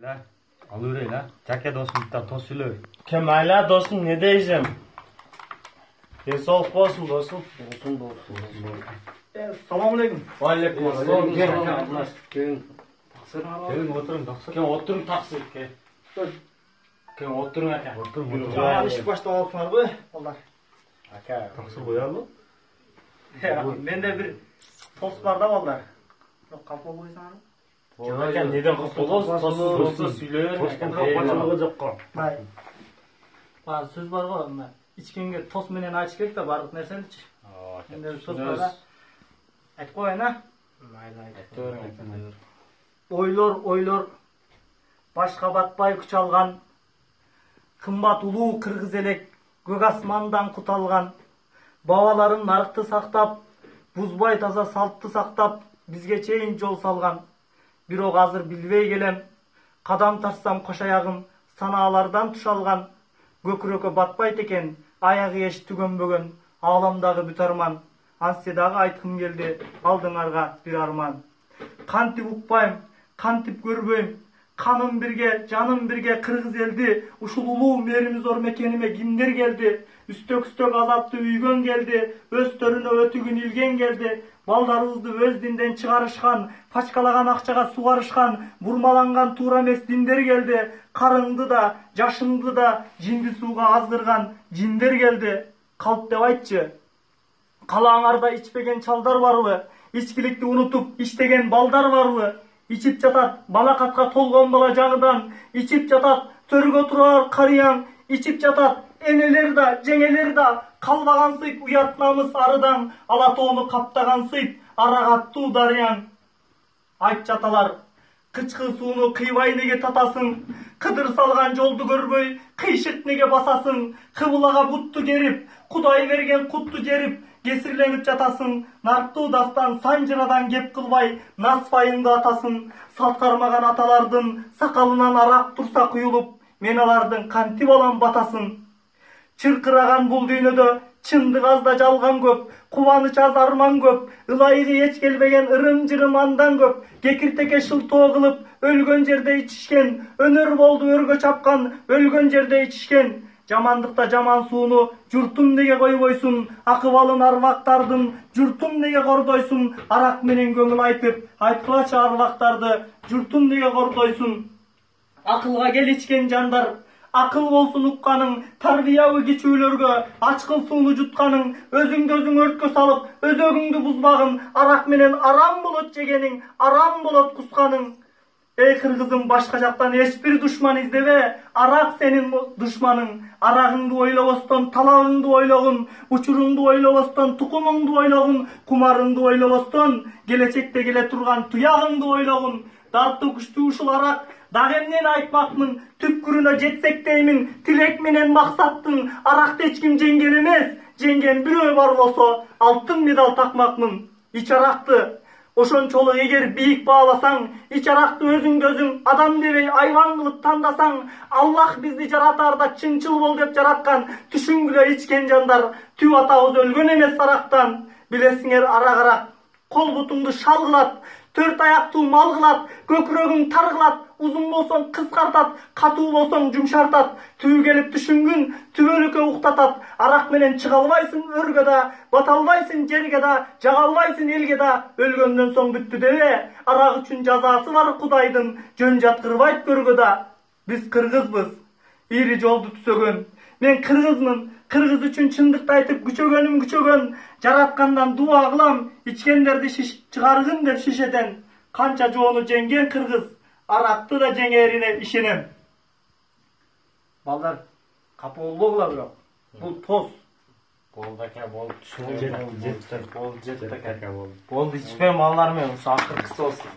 La, alıver la. Çake dostum da tosuluyor. Kemal'a dostum ne diyeceğim? Soğuk olsun dostum. Selamünaleyküm. Aleyküm selam. Gelin oturun taksır. Gel oturun taksir. Gel oturun aka. Oturun. Ya iş başta olsunlar bu. Onlar. Aka. Taksır koyalım. Bende bir tost var da vallahi. Yok kapı koysan. Aka neden kopuluz? Tosuz olsa söyleyin. Hay. Var söz var var ama içkenge tost menen aç gerek de barık nersen iç. Bende tost var da. Ayt koyun ha. Oylor başka batpay kuçalgan kımbat ulu kırgız elek gök asmandan kutalgan babaların narıkты сактап buzbay taza saltты сактап bizge чейин жол салган бирок азыр билбей келем кадам тарсам кош аягым санаалардан тушалган көкүрөккө батпайт экен аягы эч түгөнбөгөн ааламдагы бүт арман ансе дагы айткым келди алдыңарга бир арман кантип укпайм кантип көрбөйм каным бирге жаным бирге кыргыз элди ушул улуу мээрими зор мекениме кимдер келди үстөк азапты үйгөн келди өстөрүнө өтүгүн илген келди балдарыбызды өз динден чыгарышкан пачкалаган акчага сугарышкан бурмаланган туура эмес диндер келди карыңды да жашыңды да жинди сууга азгырган жиндер келди калп деп айтчы калааңарда ичпеген чалдар барбы ичкиликти унутуп иштеген балдар барбы ичип жатат балакатка толгон бала жаңыдан ичип жатат төргө турар карыяң ичип жатат энелер да жеңелер да калбаган сыйт уят намыс арыдан ала тоону каптаган сыйт арагаттуу дарыяң айт жаталар кычкы сууну кыйбай неге татасың кыдыр салган жолду көрбөй кыйшык неге басасың кыбылага бутту керип кудай берген кутту жерип кесирленип жатасың нарттуу дастан санжырадан кеп кылбай наспайыңды атасың салт кармаган аталардын сакалынан арак турса куюлуп мен алардын кантип алам батасын чыркыраган бул дүйнөдө чындык аз да жалган көп кубаныч аз арман көп ылайыгы эч келбеген ырым жырым андан көп кекиртекке шылтоо кылып өлгөн жерде ичишкен өнөр болду өргө чапкан өлгөн жерде ичишкен жамандыкта жаман сууну журтум неге койбойсуң акыбалын арбактардын журтум неге кордойсуң арак менен көңүл айтып айткылачы арбактарды журтум неге кордойсуң акылга кел ичкен жандар акыл болсун укканың тарбиябы кичүүлөргө ачкын сууну жутканың өзүңдү өзүң өрткө салып өзөгүңдү бузбагын арак менен арам болот жегениң арам болот кусканың эй кыргызым башка жактан эч бир душман издебе арак сенин душманың арагыңды ойлобостон талабыңды ойлогун учуруңду ойлобостон тукумуңду ойлогун кумарыңды ойлобостон келечекте келе турган туягыңды ойлогун дартуу күчтүү ушул арак дагы эмнени айтмакмын түпкүрүнө жетсек деймин тилек менен максаттын аракты эч ким жеңген эмес жеңген бирөө бар болсо алтын медаль такмакмын ич аракты ошончолук эгер бийик бааласаң ич аракты өзүңдү өзүң адам дебей айбан кылып тандасаң аллах бизди жаратаарда чынчыл бол деп жараткан түшүнгүлө ичкен жандар түп атабыз өлгөн эмес арактан билесиңер арак кол бутуңду шал кылат төрт аяктуу мал кылат көкүрөгүң тар кылат узун болсоң кыскартат катуу болсоң жумшартат түбү келип түшүнгүн түбөлүккө уктатат арак менен чыга албайсың өргө да бата албайсың жерге да жага албайсың элге да өлгөндөн соң бүттү дебе арак үчүн жазасы бар кудайдын жөн жаткырбайт көргө да биз кыргызбыз ири жолду түзөгөн мен кыргызмын кыргыз үчүн чындыкты айтып күчөгөн жараткандан дуа кылам ичкендерди чыгаргын деп шишеден канча жоону жеңген кыргыз аракты да жеңерине ишенем балдар капа болбогула бирок бул тоз Болду ака болду жетти ака болду ичпейм балдар менен ушу акыркысы болсун.